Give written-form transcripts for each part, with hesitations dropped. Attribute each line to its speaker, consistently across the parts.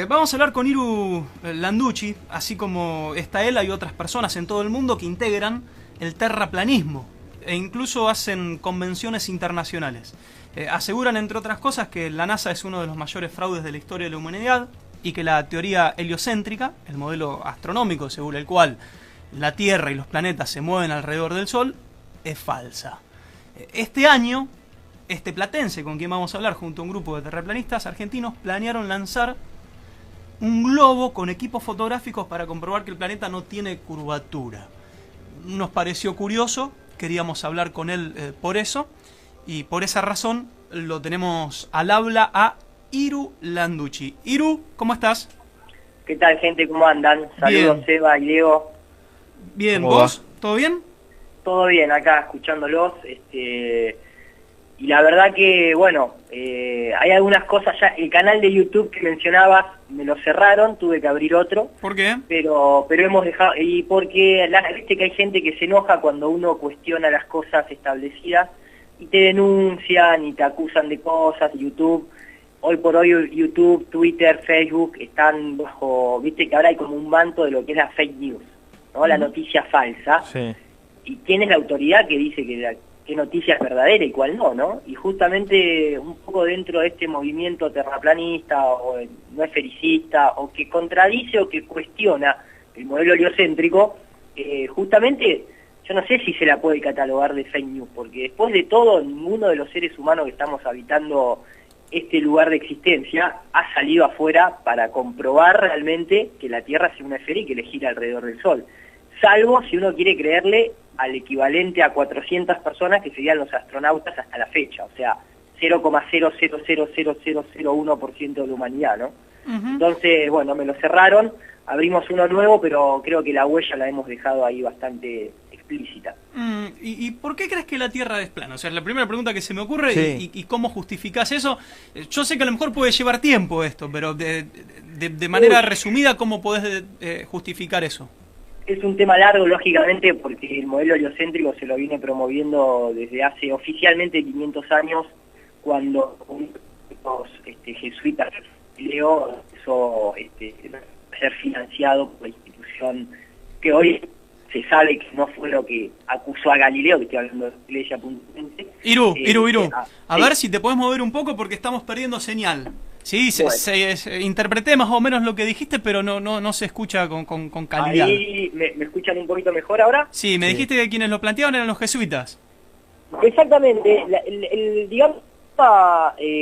Speaker 1: Vamos a hablar con Iru Landucci, así como está él, hay otras personas en todo el mundo que integran el terraplanismo e incluso hacen convenciones internacionales. Aseguran, entre otras cosas, que la NASA es uno de los mayores fraudes de la historia de la humanidad y que la teoría heliocéntrica, el modelo astronómico según el cual la Tierra y los planetas se mueven alrededor del Sol, es falsa. Este año, este platense con quien vamos a hablar junto a un grupo de terraplanistas argentinos planearon lanzar un globo con equipos fotográficos para comprobar que el planeta no tiene curvatura. Nos pareció curioso, queríamos hablar con él por eso, y por esa razón lo tenemos al habla a Iru Landucci. Iru, ¿cómo estás?
Speaker 2: ¿Qué tal, gente? ¿Cómo andan? Saludos,
Speaker 1: Bien.
Speaker 2: Seba y Diego.
Speaker 1: Bien, ¿vos? ¿Todo bien?
Speaker 2: Todo bien, acá escuchándolos. Y la verdad que, bueno, hay algunas cosas ya. El canal de YouTube que mencionabas me lo cerraron, tuve que abrir otro.
Speaker 1: ¿Por qué?
Speaker 2: Pero hemos dejado. Y porque viste que hay gente que se enoja cuando uno cuestiona las cosas establecidas y te denuncian y te acusan de cosas. YouTube, hoy por hoy, YouTube, Twitter, Facebook están bajo. Viste que ahora hay como un manto de lo que es la fake news, ¿no? La noticia falsa.
Speaker 3: Sí.
Speaker 2: ¿Y quién es la autoridad que dice que qué noticia es verdadera y cuál no, no? Y justamente un poco dentro de este movimiento terraplanista o no esfericista o que contradice o que cuestiona el modelo heliocéntrico, justamente yo no sé si se la puede catalogar de fake news, porque después de todo ninguno de los seres humanos que estamos habitando este lugar de existencia ha salido afuera para comprobar realmente que la Tierra es una esfera y que le gira alrededor del Sol, salvo si uno quiere creerle al equivalente a 400 personas que serían los astronautas hasta la fecha, o sea, 0,0000001% de la humanidad, ¿no? Entonces, bueno, me lo cerraron, abrimos uno nuevo, pero creo que la huella la hemos dejado ahí bastante explícita.
Speaker 1: ¿Y por qué crees que la Tierra es plana? O sea, es la primera pregunta que se me ocurre.
Speaker 3: Sí.
Speaker 1: ¿Y cómo justificás eso? Yo sé que a lo mejor puede llevar tiempo esto, pero de manera resumida, ¿cómo podés justificar eso?
Speaker 2: Es un tema largo, lógicamente, porque el modelo heliocéntrico se lo viene promoviendo desde hace oficialmente 500 años, cuando los jesuitas Galileo empezó a ser financiado por la institución que hoy se sabe que no fue lo que acusó a Galileo, que estoy hablando de la iglesia puntualmente.
Speaker 1: Iru, a
Speaker 2: sí.
Speaker 1: ver si te podés mover un poco porque estamos perdiendo señal. Sí,
Speaker 2: Bueno.
Speaker 1: interpreté más o menos lo que dijiste, pero no se escucha con calidad.
Speaker 2: Ahí me escuchan un poquito mor ahora.
Speaker 1: Sí, me dijiste que quienes lo planteaban eran los jesuitas.
Speaker 2: Exactamente, digamos,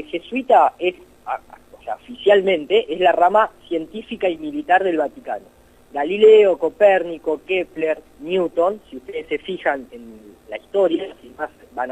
Speaker 2: jesuita es, o sea, oficialmente, es la rama científica y militar del Vaticano. Galileo, Copérnico, Kepler, Newton, si ustedes se fijan en la historia, si más van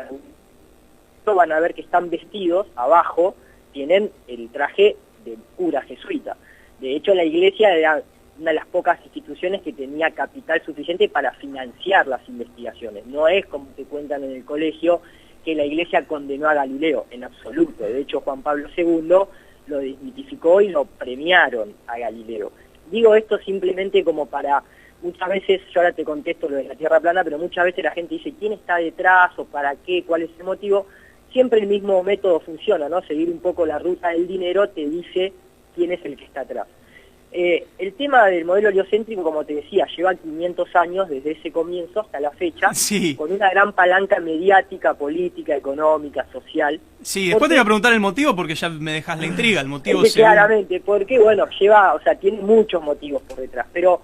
Speaker 2: a ver que están vestidos abajo, tienen el traje de cura jesuita. De hecho, la iglesia era una de las pocas instituciones que tenía capital suficiente para financiar las investigaciones. No es como te cuentan en el colegio que la iglesia condenó a Galileo, en absoluto. De hecho, Juan Pablo II lo desmitificó y lo premiaron a Galileo. Digo esto simplemente como para, muchas veces, yo ahora te contesto lo de la Tierra plana, pero muchas veces la gente dice, ¿quién está detrás o para qué? ¿Cuál es el motivo? Siempre el mismo método funciona, ¿no? Seguir un poco la ruta del dinero te dice quién es el que está atrás. El tema del modelo heliocéntrico, como te decía, lleva 500 años desde ese comienzo hasta la fecha,
Speaker 1: Sí.
Speaker 2: con una gran palanca mediática, política, económica, social.
Speaker 1: Sí, después te voy a preguntar el motivo porque ya me dejas la intriga. El motivo
Speaker 2: Claramente, porque bueno, tiene muchos motivos por detrás, pero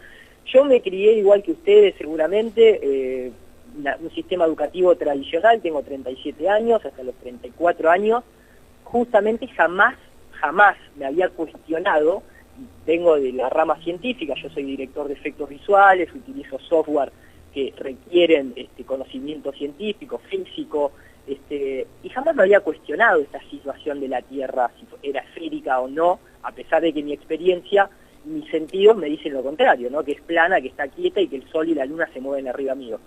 Speaker 2: yo me crié igual que ustedes seguramente, un sistema educativo tradicional, tengo 37 años, hasta los 34 años, justamente jamás me había cuestionado. Vengo de la rama científica, yo soy director de efectos visuales, utilizo software que requieren conocimiento científico, físico, y jamás me había cuestionado esta situación de la Tierra, si era esférica o no, a pesar de que mi experiencia, mis sentidos me dicen lo contrario, ¿no? Que es plana, que está quieta y que el Sol y la Luna se mueven arriba mío.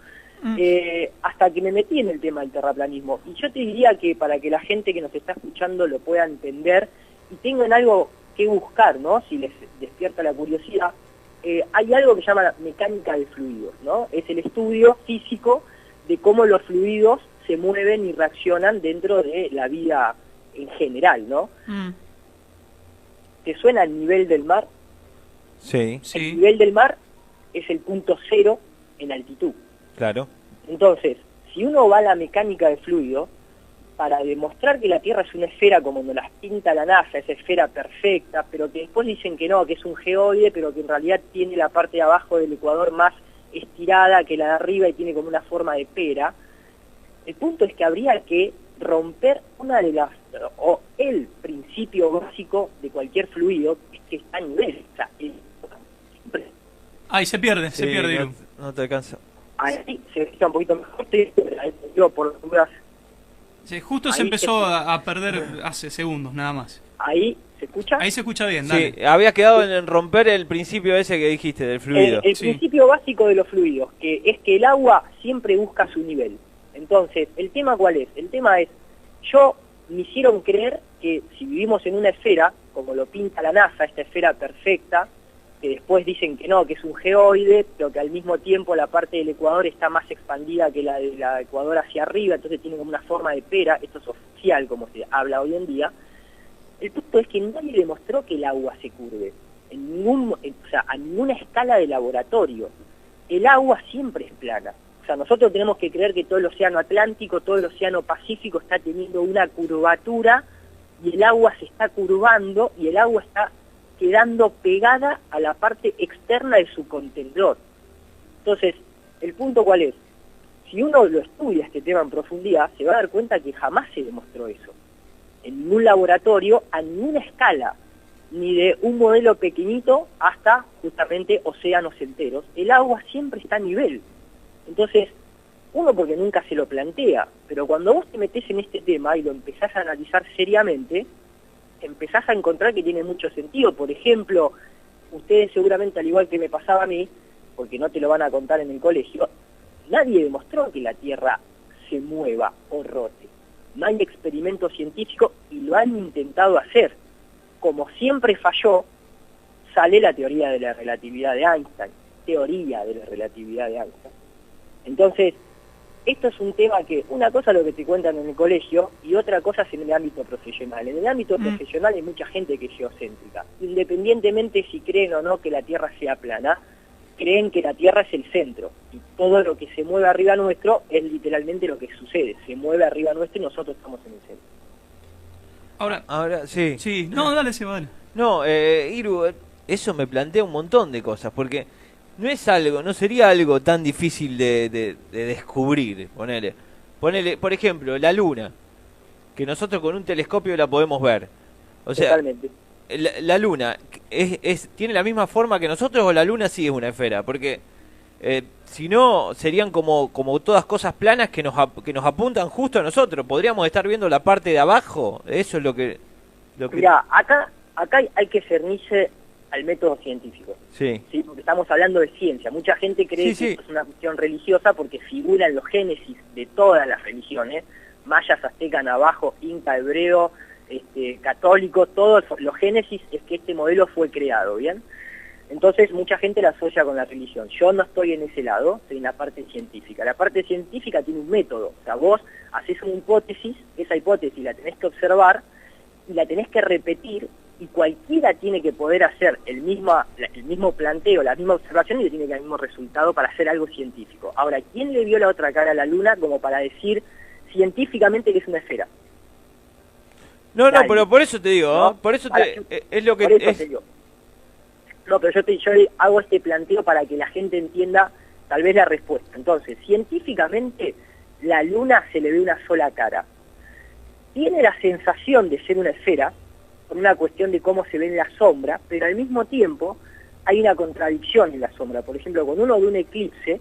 Speaker 2: Hasta que me metí en el tema del terraplanismo. Y yo te diría que para que la gente que nos está escuchando lo pueda entender y tengan algo que buscar, ¿no? Si les despierta la curiosidad, hay algo que se llama la mecánica de fluidos, ¿no? Es el estudio físico de cómo los fluidos se mueven y reaccionan dentro de la vida en general, ¿no? ¿Te suena el nivel del mar?
Speaker 3: Sí,
Speaker 2: El nivel del mar es el punto cero en altitud.
Speaker 3: claro.
Speaker 2: Entonces, si uno va a la mecánica de fluido, para demostrar que la Tierra es una esfera como nos las pinta la NASA, esa esfera perfecta, pero que después dicen que no, que es un geoide, pero que en realidad tiene la parte de abajo del ecuador más estirada que la de arriba y tiene como una forma de pera, el punto es que habría que romper una de las, o el principio básico de cualquier fluido, es que está a nivel. O sea,
Speaker 1: Ay, se pierde, Iru.
Speaker 3: No te alcanza.
Speaker 2: ahí se escucha un poquito mejor, yo por las dudas.
Speaker 1: Sí, justo
Speaker 2: Ahí
Speaker 1: se empezó
Speaker 2: se-
Speaker 1: a perder hace segundos, nada más.
Speaker 2: Ahí se escucha.
Speaker 1: Ahí se escucha bien, dale.
Speaker 3: Sí, había quedado en romper el principio ese que dijiste, del fluido.
Speaker 2: El
Speaker 1: Sí.
Speaker 2: principio básico de los fluidos, que es que el agua siempre busca su nivel. Entonces, ¿el tema cuál es? El tema es, me hicieron creer que si vivimos en una esfera, como lo pinta la NASA, esta esfera perfecta, que después dicen que no, que es un geoide, pero que al mismo tiempo la parte del ecuador está más expandida que la del ecuador hacia arriba, entonces tiene como una forma de pera, esto es oficial como se habla hoy en día. El punto es que nadie demostró que el agua se curve, o sea, a ninguna escala de laboratorio. El agua siempre es plana. O sea, nosotros tenemos que creer que todo el océano Atlántico, todo el océano Pacífico está teniendo una curvatura y el agua se está curvando y el agua está quedando pegada a la parte externa de su contenedor. Entonces, ¿el punto cuál es? Si uno lo estudia este tema en profundidad, se va a dar cuenta que jamás se demostró eso. En ningún laboratorio, a ninguna escala, ni de un modelo pequeñito hasta justamente océanos enteros. El agua siempre está a nivel. Entonces, uno porque nunca se lo plantea, pero cuando vos te metés en este tema y lo empezás a analizar seriamente, empezás a encontrar que tiene mucho sentido. Por ejemplo, ustedes seguramente, al igual que me pasaba a mí, porque no te lo van a contar en el colegio, nadie demostró que la Tierra se mueva o rote. No hay experimento científico y lo han intentado hacer. Como siempre falló, sale la teoría de la relatividad de Einstein, teoría de la relatividad de Einstein. Entonces, esto es un tema que, una cosa es lo que te cuentan en el colegio y otra cosa es en el ámbito profesional. En el ámbito profesional hay mucha gente que es geocéntrica. Independientemente si creen o no que la Tierra sea plana, creen que la Tierra es el centro. Y todo lo que se mueve arriba nuestro es literalmente lo que sucede. Se mueve arriba nuestro y nosotros estamos en el centro.
Speaker 3: Ahora, sí.
Speaker 1: Sí, no, dale, Seba, dale.
Speaker 3: No, Iru, eso me plantea un montón de cosas, porque no sería algo tan difícil de descubrir, ponele, por ejemplo, la luna, que nosotros con un telescopio la podemos ver. O sea,
Speaker 2: Totalmente.
Speaker 3: la luna, ¿tiene la misma forma que nosotros o la luna sí es una esfera? Porque si no, serían como todas cosas planas que nos apuntan justo a nosotros. Podríamos estar viendo la parte de abajo, eso es lo que...
Speaker 2: Mirá, acá hay que cernirse al método científico.
Speaker 3: Sí.
Speaker 2: ¿Sí? Porque estamos hablando de ciencia. Mucha gente cree
Speaker 3: Sí, sí.
Speaker 2: que esto es una cuestión religiosa porque figura en los génesis de todas las religiones, mayas, azteca, navajo, inca, hebreo, católico, todos los génesis es que este modelo fue creado, ¿bien? Entonces mucha gente la asocia con la religión. Yo no estoy en ese lado, estoy en la parte científica. La parte científica tiene un método. O sea, vos haces una hipótesis, esa hipótesis la tenés que observar y la tenés que repetir, y cualquiera tiene que poder hacer el mismo planteo, la misma observación y tiene que dar el mismo resultado para hacer algo científico. Ahora, ¿quién le vio la otra cara a la Luna como para decir científicamente que es una esfera?
Speaker 3: No,
Speaker 2: Nadie.
Speaker 3: pero por eso te digo,
Speaker 2: ¿No?
Speaker 3: por eso
Speaker 2: Para-
Speaker 3: es lo que...
Speaker 2: Por eso
Speaker 3: es,
Speaker 2: te digo. No, pero yo hago este planteo para que la gente entienda tal vez la respuesta. Entonces, científicamente, la Luna se le ve una sola cara. Tiene la sensación de ser una esfera, por una cuestión de cómo se ve en la sombra, pero al mismo tiempo hay una contradicción en la sombra. Por ejemplo, cuando uno ve un eclipse,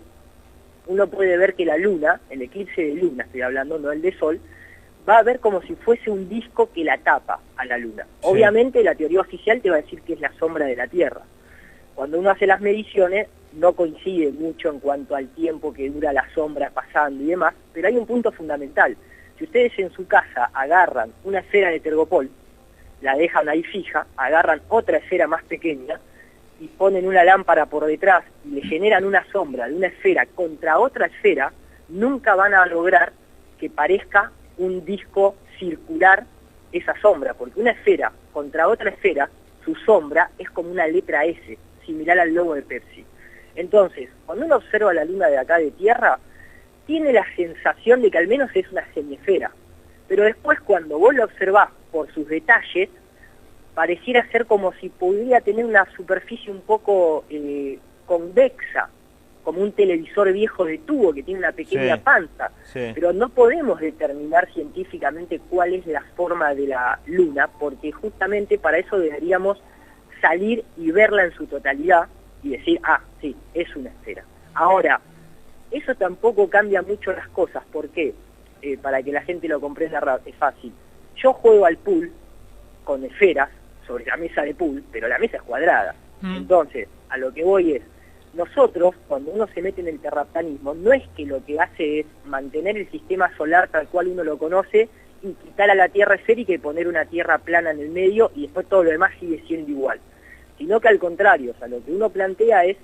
Speaker 2: uno puede ver que la Luna, el eclipse de Luna estoy hablando, no el de Sol, va a ver como si fuese un disco que la tapa a la Luna.
Speaker 3: Sí.
Speaker 2: Obviamente la teoría oficial te va a decir que es la sombra de la Tierra. Cuando uno hace las mediciones no coincide mucho en cuanto al tiempo que dura la sombra pasando y demás, pero hay un punto fundamental. Si ustedes en su casa agarran una esfera de tergopol, la dejan ahí fija, agarran otra esfera más pequeña y ponen una lámpara por detrás y le generan una sombra de una esfera contra otra esfera, nunca van a lograr que parezca un disco circular esa sombra, porque una esfera contra otra esfera su sombra es como una letra S, similar al logo de Pepsi. Entonces, cuando uno observa la luna de acá de Tierra, tiene la sensación de que al menos es una semiesfera. Pero después cuando vos la observás por sus detalles, pareciera ser como si pudiera tener una superficie un poco convexa, como un televisor viejo de tubo que tiene una pequeña panza. Pero no podemos determinar científicamente cuál es la forma de la luna, porque justamente para eso deberíamos salir y verla en su totalidad y decir, ah, sí, es una esfera. Ahora, eso tampoco cambia mucho las cosas. ¿Por qué? Para que la gente lo comprenda es fácil. Yo juego al pool con esferas sobre la mesa de pool, pero la mesa es cuadrada. Entonces, a lo que voy es, nosotros, cuando uno se mete en el terraplanismo, no es que lo que hace es mantener el sistema solar tal cual uno lo conoce y quitar a la Tierra esférica y poner una Tierra plana en el medio y después todo lo demás sigue siendo igual. Sino que al contrario, o sea, lo que uno plantea es,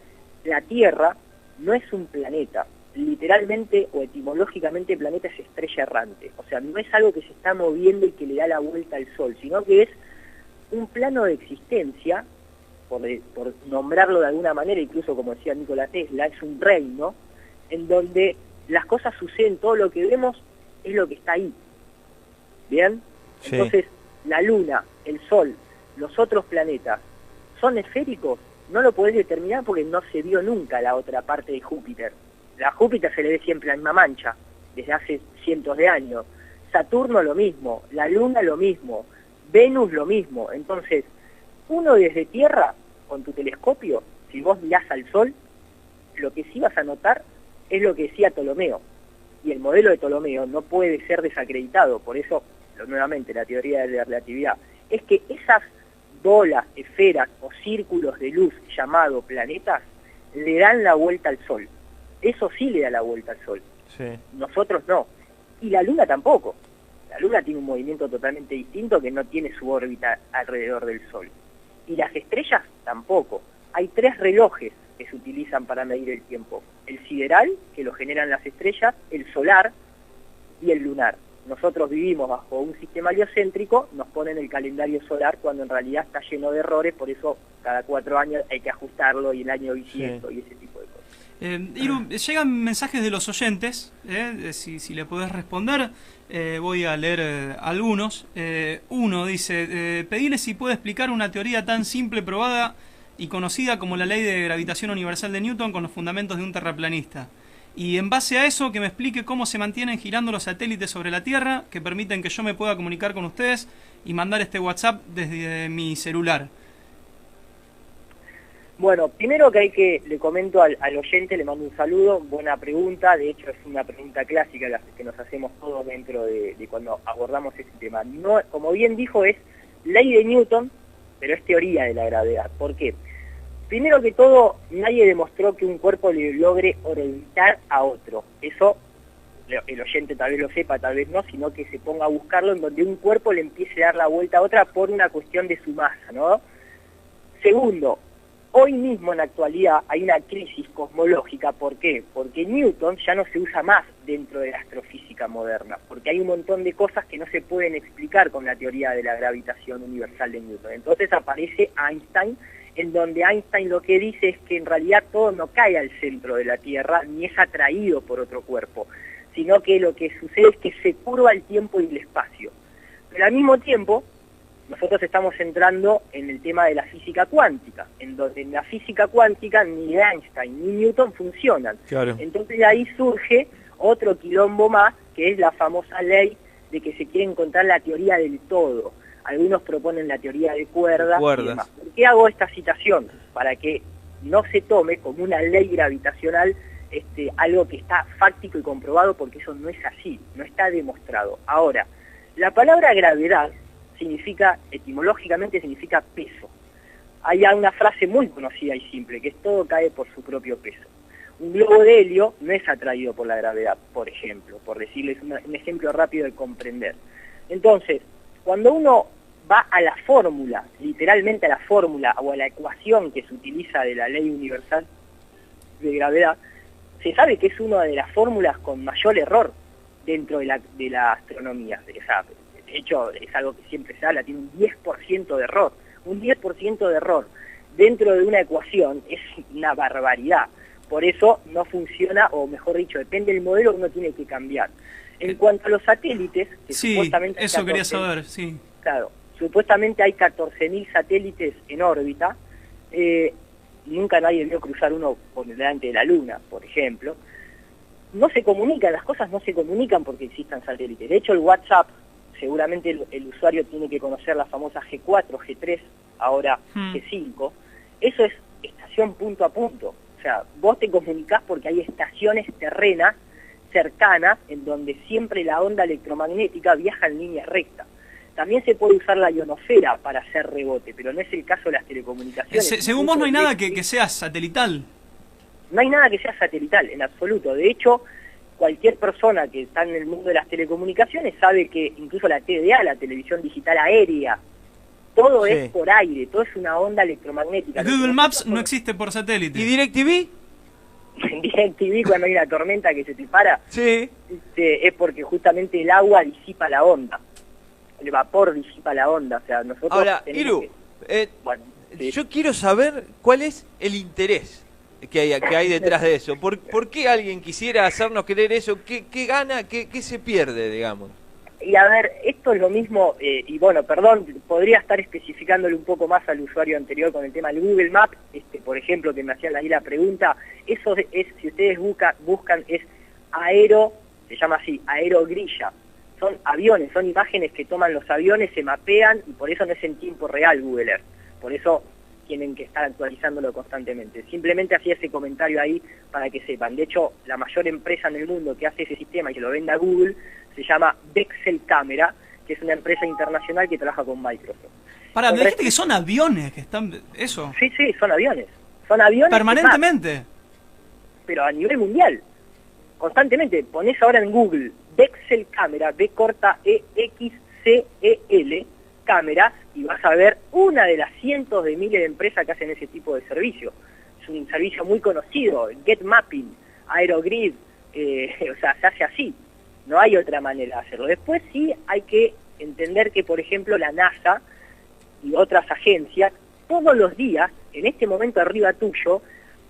Speaker 2: la Tierra no es un planeta, literalmente o etimológicamente planeta es estrella errante, o sea, no es algo que se está moviendo y que le da la vuelta al Sol, sino que es un plano de existencia, por nombrarlo de alguna manera, incluso como decía Nikola Tesla, es un reino en donde las cosas suceden, todo lo que vemos es lo que está ahí. ¿Bien? Sí. Entonces, la Luna, el Sol, los otros planetas, ¿son esféricos? No lo podés determinar porque no se vio nunca la otra parte de Júpiter. A Júpiter se le ve siempre la misma mancha, desde hace cientos de años. Saturno lo mismo, la Luna lo mismo, Venus lo mismo. Entonces, uno desde Tierra, con tu telescopio, si vos mirás al Sol, lo que sí vas a notar es lo que decía Ptolomeo. Y el modelo de Ptolomeo no puede ser desacreditado, por eso, nuevamente, la teoría de la relatividad, es que esas bolas, esferas o círculos de luz llamados planetas le dan la vuelta al Sol. Eso sí le da la vuelta al Sol. Sí. Nosotros no. Y la Luna tampoco. La Luna tiene un movimiento totalmente distinto que no tiene su órbita alrededor del Sol. Y las estrellas tampoco. Hay 3 relojes que se utilizan para medir el tiempo. El sideral, que lo generan las estrellas, el solar y el lunar. Nosotros vivimos bajo un sistema heliocéntrico, nos ponen el calendario solar cuando en realidad está lleno de errores, por eso cada 4 años hay que ajustarlo y el año bisiesto y ese tipo de cosas.
Speaker 1: Iru, llegan mensajes de los oyentes, si le podés responder, voy a leer algunos. Uno dice, pedile si puede explicar una teoría tan simple, probada y conocida como la ley de gravitación universal de Newton con los fundamentos de un terraplanista. Y en base a eso, que me explique cómo se mantienen girando los satélites sobre la Tierra, que permiten que yo me pueda comunicar con ustedes y mandar este WhatsApp desde mi celular.
Speaker 2: Bueno, primero que le comento al oyente, le mando un saludo, buena pregunta, de hecho es una pregunta clásica la que nos hacemos todos dentro de cuando abordamos ese tema. No, como bien dijo, es ley de Newton, pero es teoría de la gravedad. ¿Por qué? Primero que todo, nadie demostró que un cuerpo le logre orbitar a otro. Eso el oyente tal vez lo sepa, tal vez no, sino que se ponga a buscarlo en donde un cuerpo le empiece a dar la vuelta a otra por una cuestión de su masa, ¿no? Segundo, hoy mismo en la actualidad hay una crisis cosmológica. ¿Por qué? Porque Newton ya no se usa más dentro de la astrofísica moderna, porque hay un montón de cosas que no se pueden explicar con la teoría de la gravitación universal de Newton. Entonces aparece Einstein, en donde Einstein lo que dice es que en realidad todo no cae al centro de la Tierra, ni es atraído por otro cuerpo, sino que lo que sucede es que se curva el tiempo y el espacio. Pero al mismo tiempo, nosotros estamos entrando en el tema de la física cuántica, en donde en la física cuántica ni Einstein ni Newton funcionan. Claro. Entonces de ahí surge otro quilombo más, que es la famosa ley de que se quiere encontrar la teoría del todo. Algunos proponen la teoría de cuerdas y demás. ¿Por qué hago esta citación? Para que no se tome como una ley gravitacional algo que está fáctico y comprobado, porque eso no es así, no está demostrado. Ahora, la palabra gravedad significa, etimológicamente significa peso. Hay una frase muy conocida y simple, que es todo cae por su propio peso. Un globo de helio no es atraído por la gravedad, por ejemplo, por decirles un ejemplo rápido de comprender. Entonces, cuando uno va a la fórmula, literalmente a la fórmula o a la ecuación que se utiliza de la ley universal de gravedad, se sabe que es una de las fórmulas con mayor error dentro de la astronomía. O sea, de hecho, es algo que siempre se habla, tiene un 10% de error. Un 10% de error dentro de una ecuación es una barbaridad. Por eso no funciona, o mejor dicho, depende del modelo, uno tiene que cambiar. En cuanto a los satélites, que
Speaker 1: Sí,
Speaker 2: supuestamente...
Speaker 1: eso quería saber, sí.
Speaker 2: Claro, supuestamente hay 14.000 satélites en órbita. Nunca nadie vio cruzar uno por delante de la Luna, por ejemplo. No se comunican, las cosas no se comunican porque existan satélites. De hecho, el WhatsApp, seguramente el usuario tiene que conocer la famosa G4, G3, ahora G5. Eso es estación punto a punto. O sea, vos te comunicás porque hay estaciones terrenas cercanas en donde siempre la onda electromagnética viaja en línea recta. También se puede usar la ionosfera para hacer rebote, pero no es el caso de las telecomunicaciones.
Speaker 1: Según vos no hay nada que sea satelital.
Speaker 2: No hay nada que sea satelital, en absoluto. De hecho, cualquier persona que está en el mundo de las telecomunicaciones sabe que incluso la TDA, la televisión digital aérea, todo es por aire, todo es una onda electromagnética.
Speaker 1: Google Maps no existe por satélite.
Speaker 3: ¿Y DirecTV?
Speaker 2: En DirecTV, cuando hay una tormenta que se te para,
Speaker 3: Sí.
Speaker 2: es porque justamente el agua disipa la onda. El vapor disipa la onda. O sea, nosotros
Speaker 3: Ahora,
Speaker 2: tenemos
Speaker 3: Iru,
Speaker 2: bueno, sí.
Speaker 3: yo quiero saber cuál es el interés que hay detrás de eso. ¿Por qué alguien quisiera hacernos creer eso? ¿Qué gana? ¿Qué se pierde, digamos?
Speaker 2: Y a ver, esto es lo mismo, y bueno, perdón, podría estar especificándole un poco más al usuario anterior con el tema del Google Maps, por ejemplo, que me hacían ahí la pregunta. Eso es, si ustedes buscan, es se llama así, aerogrilla. Son aviones, son imágenes que toman los aviones, se mapean, y por eso no es en tiempo real Google Earth. Por eso tienen que estar actualizándolo constantemente. Simplemente hacía ese comentario ahí para que sepan. De hecho, la mayor empresa en el mundo que hace ese sistema y que lo vende a Google se llama Bexel Camera, que es una empresa internacional que trabaja con Microsoft.
Speaker 1: Para, me dijiste que son aviones que están... ¿Eso?
Speaker 2: Sí, son aviones. Son aviones...
Speaker 1: ¿Permanentemente?
Speaker 2: Pero a nivel mundial. Constantemente. Ponés ahora en Google Bexel Camera, B corta EXCEL, cámaras, y vas a ver una de las cientos de miles de empresas que hacen ese tipo de servicio. Es un servicio muy conocido, Get Mapping, Aerogrid, o sea, se hace así. No hay otra manera de hacerlo. Después sí hay que entender que, por ejemplo, la NASA y otras agencias, todos los días, en este momento arriba tuyo,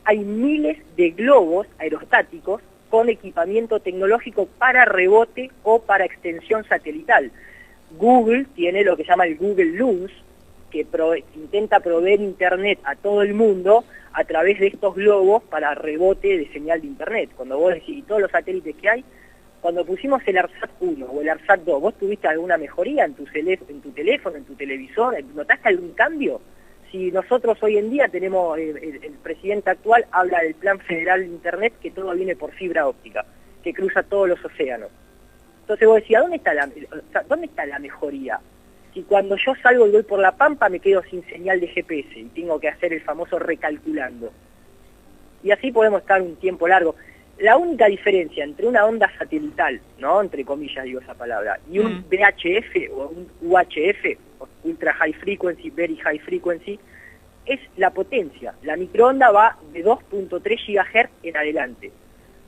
Speaker 2: hay miles de globos aerostáticos con equipamiento tecnológico para rebote o para extensión satelital. Google tiene lo que se llama el Google Lens, que intenta proveer internet a todo el mundo a través de estos globos para rebote de señal de internet. Cuando vos decís, y todos los satélites que hay, cuando pusimos el ARSAT 1 o el ARSAT 2, ¿vos tuviste alguna mejoría en tu teléfono, en tu televisor? ¿Notaste algún cambio? Si nosotros hoy en día tenemos, el presidente actual habla del Plan Federal de Internet, que todo viene por fibra óptica, que cruza todos los océanos. Entonces vos decías, ¿dónde está la mejoría? Si cuando yo salgo y voy por la pampa me quedo sin señal de GPS y tengo que hacer el famoso recalculando. Y así podemos estar un tiempo largo. La única diferencia entre una onda satelital, ¿no?, entre comillas digo esa palabra, y un VHF o un UHF, Ultra High Frequency, Very High Frequency, es la potencia. La microonda va de 2.3 GHz en adelante.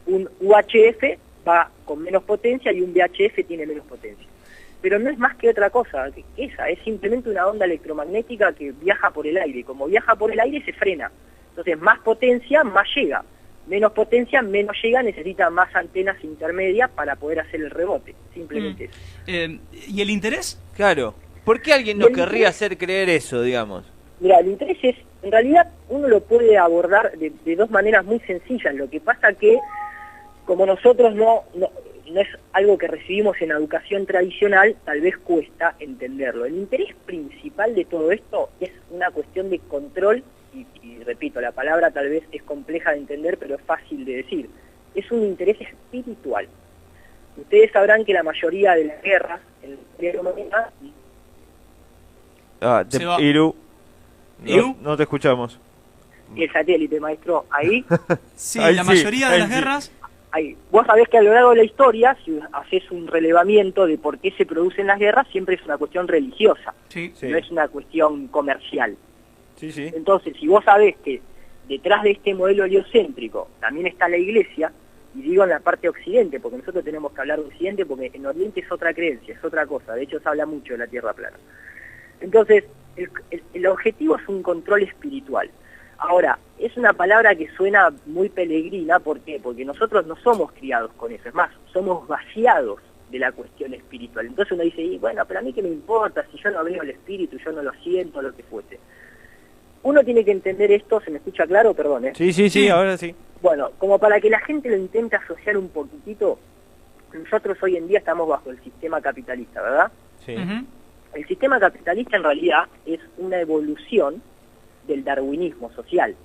Speaker 2: Un UHF va con menos potencia y un VHF tiene menos potencia. Pero no es más que otra cosa que esa, es simplemente una onda electromagnética que viaja por el aire. Como viaja por el aire se frena. Entonces más potencia, más llega. Menos potencia, menos llega, necesita más antenas intermedias para poder hacer el rebote. Simplemente eso.
Speaker 1: ¿Y el interés?
Speaker 3: Claro. ¿Por qué alguien nos querría hacer creer eso, digamos?
Speaker 2: Mira, el interés es, en realidad, uno lo puede abordar de dos maneras muy sencillas. Lo que pasa que, como nosotros no es algo que recibimos en educación tradicional, tal vez cuesta entenderlo. El interés principal de todo esto es una cuestión de control, y repito, la palabra tal vez es compleja de entender, pero es fácil de decir. Es un interés espiritual. Ustedes sabrán que la mayoría de las guerras en la historia humana...
Speaker 3: Iru, no te escuchamos.
Speaker 2: El satélite, maestro, ahí...
Speaker 1: Sí, la mayoría de las guerras...
Speaker 2: Ahí. Vos sabés que a lo largo de la historia, si haces un relevamiento de por qué se producen las guerras, siempre es una cuestión religiosa, no es una cuestión comercial.
Speaker 3: Sí.
Speaker 2: Entonces, si vos sabés que detrás de este modelo heliocéntrico también está la iglesia, y digo en la parte occidente, porque nosotros tenemos que hablar de occidente, porque en oriente es otra creencia, es otra cosa, de hecho se habla mucho de la tierra plana. Entonces, el objetivo es un control espiritual. Ahora, es una palabra que suena muy peregrina, ¿por qué? Porque nosotros no somos criados con eso, es más, somos vaciados de la cuestión espiritual. Entonces uno dice, y bueno, pero a mí qué me importa, si yo no veo el espíritu, yo no lo siento, lo que fuese. Uno tiene que entender esto, ¿se me escucha claro? Perdón, ¿eh?
Speaker 3: Sí, ahora sí.
Speaker 2: Bueno, como para que la gente lo intente asociar un poquitito, nosotros hoy en día estamos bajo el sistema capitalista, ¿verdad?
Speaker 3: Sí.
Speaker 2: El sistema capitalista en realidad es una evolución del darwinismo social.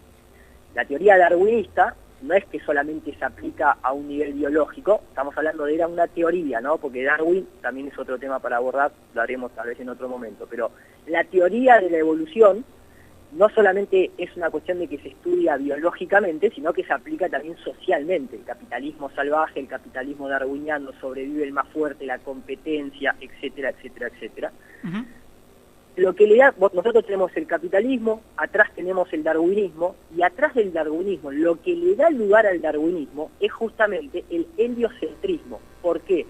Speaker 2: La teoría darwinista no es que solamente se aplica a un nivel biológico, estamos hablando de una teoría, ¿no? Porque Darwin también es otro tema para abordar, lo haremos tal vez en otro momento, pero la teoría de la evolución no solamente es una cuestión de que se estudia biológicamente, sino que se aplica también socialmente. El capitalismo salvaje, el capitalismo darwiniano, sobrevive el más fuerte, la competencia, etcétera, etcétera, etcétera. Lo que le da, nosotros tenemos el capitalismo, atrás tenemos el darwinismo, y atrás del darwinismo, lo que le da lugar al darwinismo es justamente el heliocentrismo. ¿Por qué?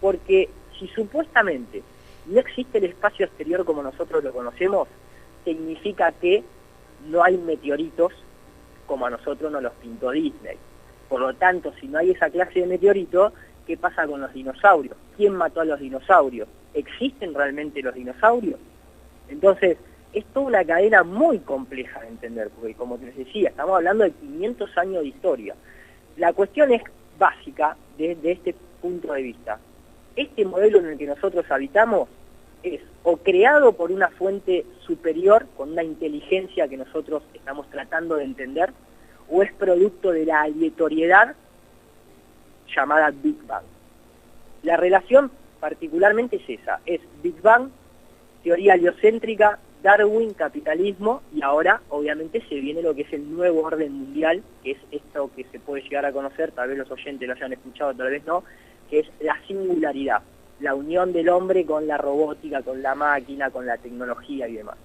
Speaker 2: Porque si supuestamente no existe el espacio exterior como nosotros lo conocemos, significa que no hay meteoritos como a nosotros nos los pintó Disney. Por lo tanto, si no hay esa clase de meteoritos, ¿qué pasa con los dinosaurios? ¿Quién mató a los dinosaurios? ¿Existen realmente los dinosaurios? Entonces, es toda una cadena muy compleja de entender, porque como les decía, estamos hablando de 500 años de historia. La cuestión es básica desde este punto de vista. Este modelo en el que nosotros habitamos es o creado por una fuente superior, con una inteligencia que nosotros estamos tratando de entender, o es producto de la aleatoriedad llamada Big Bang. La relación particularmente es esa, es Big Bang, teoría heliocéntrica, Darwin, capitalismo, y ahora obviamente se viene lo que es el nuevo orden mundial, que es esto que se puede llegar a conocer, tal vez los oyentes lo hayan escuchado, tal vez no, que es la singularidad, la unión del hombre con la robótica, con la máquina, con la tecnología y demás.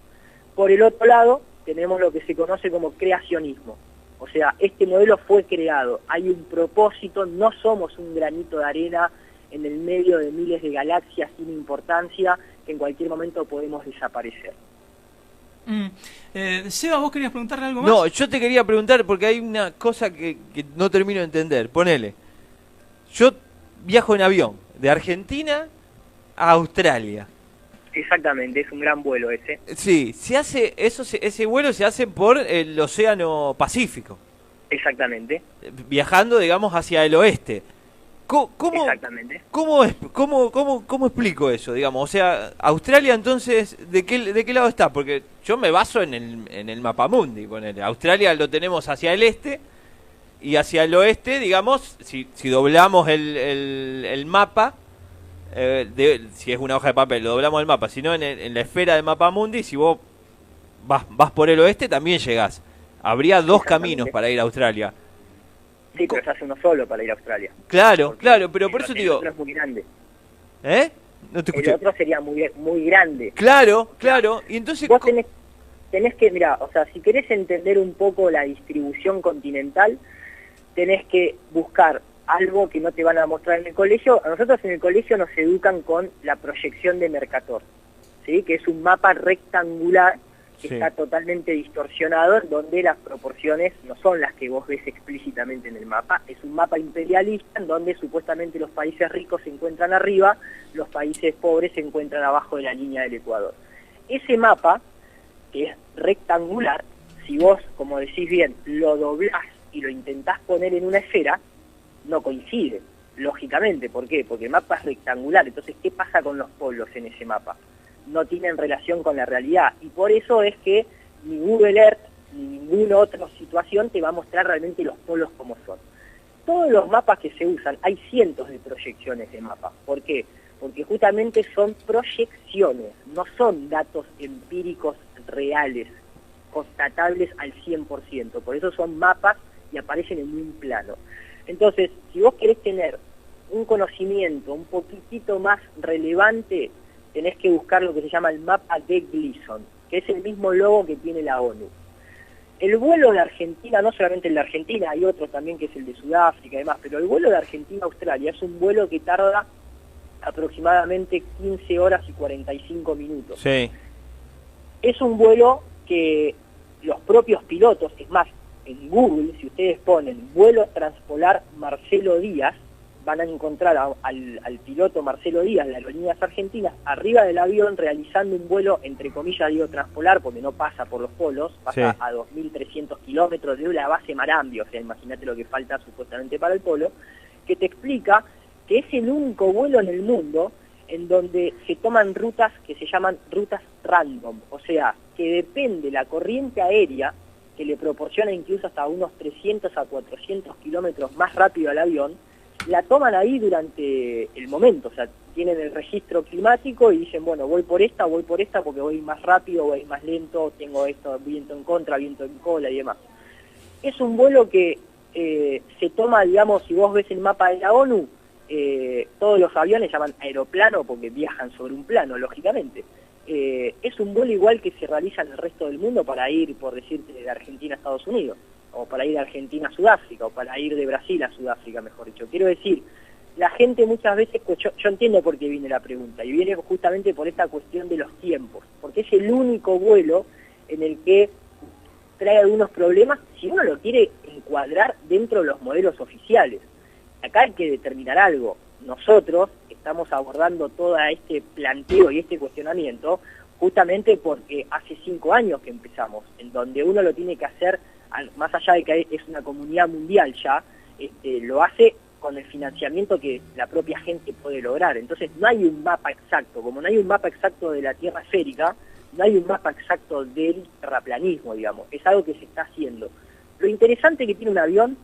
Speaker 2: Por el otro lado, tenemos lo que se conoce como creacionismo, o sea, este modelo fue creado, hay un propósito, no somos un granito de arena en el medio de miles de galaxias sin importancia, que en cualquier momento podemos desaparecer.
Speaker 1: Seba, ¿vos querías preguntarle algo más?
Speaker 3: No, yo te quería preguntar porque hay una cosa que no termino de entender. Ponele, yo viajo en avión de Argentina a Australia.
Speaker 2: Exactamente, es un gran vuelo ese.
Speaker 3: Sí, ese vuelo se hace por el Océano Pacífico.
Speaker 2: Exactamente.
Speaker 3: Viajando, digamos, hacia el oeste.
Speaker 2: Exactamente.
Speaker 3: ¿Cómo explico eso, digamos? O sea, Australia entonces, ¿de qué lado está? Porque yo me baso en el mapamundi, ponele. Australia lo tenemos hacia el este y hacia el oeste, digamos, si doblamos el mapa, si es una hoja de papel, lo doblamos el mapa, si no en la esfera de mapamundi, si vos vas por el oeste también llegás. Habría dos caminos para ir a Australia.
Speaker 2: Sí, pero se hace uno solo para ir a Australia.
Speaker 3: Claro, pero por eso te digo...
Speaker 2: El otro es muy grande.
Speaker 3: ¿Eh? No te escuché.
Speaker 2: El otro sería muy grande.
Speaker 3: Claro, y entonces...
Speaker 2: Vos tenés que, mirá, o sea, si querés entender un poco la distribución continental, tenés que buscar algo que no te van a mostrar en el colegio. A nosotros en el colegio nos educan con la proyección de Mercator, ¿sí? Que es un mapa rectangular que está totalmente distorsionado, donde las proporciones no son las que vos ves explícitamente en el mapa. Es un mapa imperialista en donde supuestamente los países ricos se encuentran arriba, los países pobres se encuentran abajo de la línea del Ecuador. Ese mapa, que es rectangular, si vos, como decís bien, lo doblás y lo intentás poner en una esfera, no coincide, lógicamente. ¿Por qué? Porque el mapa es rectangular. Entonces, ¿qué pasa con los polos en ese mapa? No tienen relación con la realidad, y por eso es que ni Google Earth ni ninguna otra situación te va a mostrar realmente los polos como son. Todos los mapas que se usan, hay cientos de proyecciones de mapas. ¿Por qué? Porque justamente son proyecciones, no son datos empíricos reales, constatables al 100%, por eso son mapas y aparecen en un plano. Entonces, si vos querés tener un conocimiento un poquitito más relevante, tenés que buscar lo que se llama el mapa de Gleason, que es el mismo logo que tiene la ONU. El vuelo de Argentina, no solamente el de Argentina, hay otro también que es el de Sudáfrica y demás, pero el vuelo de Argentina a Australia es un vuelo que tarda aproximadamente 15 horas y 45 minutos.
Speaker 3: Sí.
Speaker 2: Es un vuelo que los propios pilotos, es más, en Google, si ustedes ponen vuelo transpolar Marcelo Díaz, van a encontrar al piloto Marcelo Díaz de Aerolíneas Argentinas arriba del avión realizando un vuelo, entre comillas digo transpolar, porque no pasa por los polos, pasa a 2.300 kilómetros de la base Marambio, o sea, imagínate lo que falta supuestamente para el polo, que te explica que es el único vuelo en el mundo en donde se toman rutas que se llaman rutas random, o sea, que depende la corriente aérea, que le proporciona incluso hasta unos 300 a 400 kilómetros más rápido al avión, la toman ahí durante el momento, o sea, tienen el registro climático y dicen, bueno, voy por esta porque voy más rápido, voy más lento, tengo esto, viento en contra, viento en cola y demás. Es un vuelo que se toma, digamos, si vos ves el mapa de la ONU, todos los aviones llaman aeroplano porque viajan sobre un plano, lógicamente. Es un vuelo igual que se realiza en el resto del mundo para ir, por decirte, de Argentina a Estados Unidos, o para ir de Argentina a Sudáfrica, o para ir de Brasil a Sudáfrica, mejor dicho. Quiero decir, la gente muchas veces, pues yo entiendo por qué viene la pregunta, y viene justamente por esta cuestión de los tiempos, porque es el único vuelo en el que trae algunos problemas si uno lo quiere encuadrar dentro de los modelos oficiales. Acá hay que determinar algo. Nosotros estamos abordando todo este planteo y este cuestionamiento justamente porque hace 5 años que empezamos, en donde uno lo tiene que hacer, más allá de que es una comunidad mundial ya, lo hace con el financiamiento que la propia gente puede lograr. Entonces no hay un mapa exacto, como no hay un mapa exacto de la Tierra esférica, no hay un mapa exacto del terraplanismo, digamos, es algo que se está haciendo. Lo interesante que tiene un avión,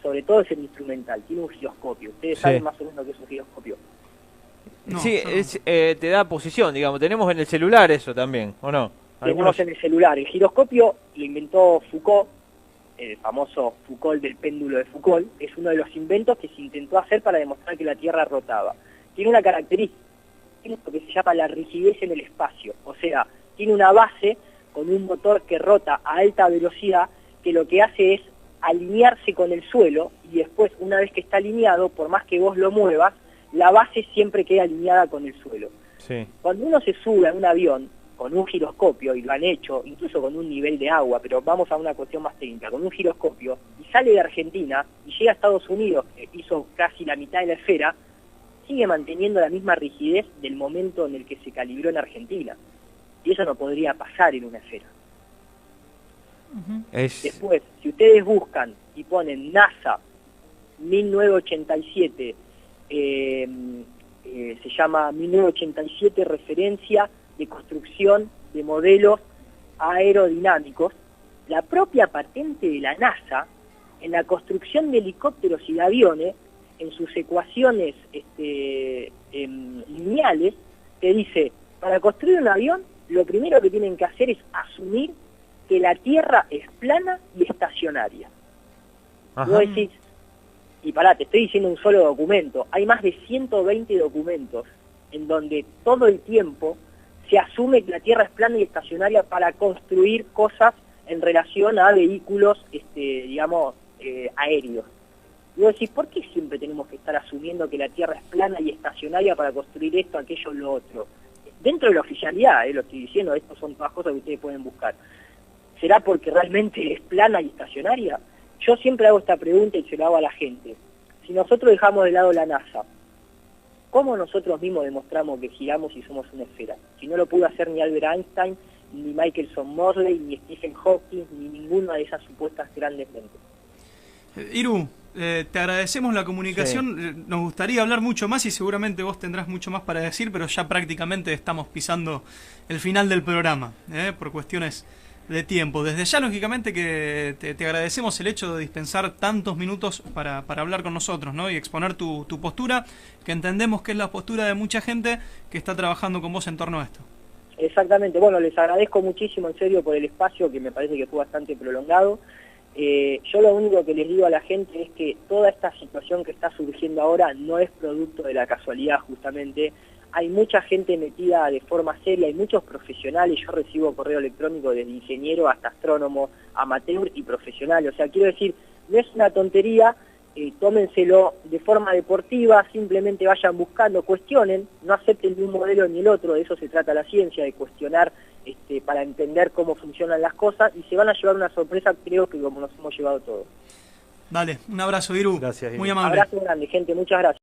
Speaker 2: sobre todo es el instrumental, tiene un giroscopio. Ustedes saben más o menos lo que es un giroscopio.
Speaker 3: No, sí, te da posición, digamos. Tenemos en el celular eso también, ¿o no?
Speaker 2: Tenemos en el celular. El giroscopio lo inventó Foucault, el famoso Foucault del péndulo de Foucault. Es uno de los inventos que se intentó hacer para demostrar que la Tierra rotaba. Tiene una característica, tiene lo que se llama la rigidez en el espacio. O sea, tiene una base con un motor que rota a alta velocidad que lo que hace es alinearse con el suelo y después, una vez que está alineado, por más que vos lo muevas, la base siempre queda alineada con el suelo.
Speaker 3: Sí.
Speaker 2: Cuando uno se sube a un avión con un giroscopio, y lo han hecho, incluso con un nivel de agua, pero vamos a una cuestión más técnica, con un giroscopio, y sale de Argentina y llega a Estados Unidos, que hizo casi la mitad de la esfera, sigue manteniendo la misma rigidez del momento en el que se calibró en Argentina. Y eso no podría pasar en una esfera. Después, si ustedes buscan y ponen NASA 1987, se llama 1987 referencia de construcción de modelos aerodinámicos, la propia patente de la NASA en la construcción de helicópteros y de aviones, en sus ecuaciones lineales, te dice, para construir un avión, lo primero que tienen que hacer es asumir que la Tierra es plana y estacionaria. Vos decís, y pará, te estoy diciendo un solo documento, hay más de 120 documentos en donde todo el tiempo se asume que la Tierra es plana y estacionaria para construir cosas en relación a vehículos, digamos, aéreos. Y vos decís, ¿por qué siempre tenemos que estar asumiendo que la Tierra es plana y estacionaria para construir esto, aquello, lo otro? Dentro de la oficialidad, lo estoy diciendo, estas son todas cosas que ustedes pueden buscar. ¿Será porque realmente es plana y estacionaria? Yo siempre hago esta pregunta y se la hago a la gente. Si nosotros dejamos de lado la NASA, ¿cómo nosotros mismos demostramos que giramos y somos una esfera? Si no lo pudo hacer ni Albert Einstein, ni Michelson Morley, ni Stephen Hawking, ni ninguna de esas supuestas grandes mentes.
Speaker 1: Iru, te agradecemos la comunicación. Nos gustaría hablar mucho más y seguramente vos tendrás mucho más para decir, pero ya prácticamente estamos pisando el final del programa, por cuestiones de tiempo. Desde ya, lógicamente, que te agradecemos el hecho de dispensar tantos minutos para hablar con nosotros, ¿no? Y exponer tu postura, que entendemos que es la postura de mucha gente que está trabajando con vos en torno a esto.
Speaker 2: Exactamente. Bueno, les agradezco muchísimo, en serio, por el espacio, que me parece que fue bastante prolongado. Yo lo único que les digo a la gente es que toda esta situación que está surgiendo ahora no es producto de la casualidad, justamente. Hay mucha gente metida de forma seria, hay muchos profesionales. Yo recibo correo electrónico desde ingeniero hasta astrónomo, amateur y profesional. O sea, quiero decir, no es una tontería, tómenselo de forma deportiva, simplemente vayan buscando, cuestionen, no acepten ni un modelo ni el otro, de eso se trata la ciencia, de cuestionar para entender cómo funcionan las cosas, y se van a llevar una sorpresa, creo que como nos hemos llevado todos.
Speaker 1: Dale, un abrazo, Iru.
Speaker 4: Gracias, Iru.
Speaker 1: Muy amable.
Speaker 2: Abrazo grande, gente, muchas gracias.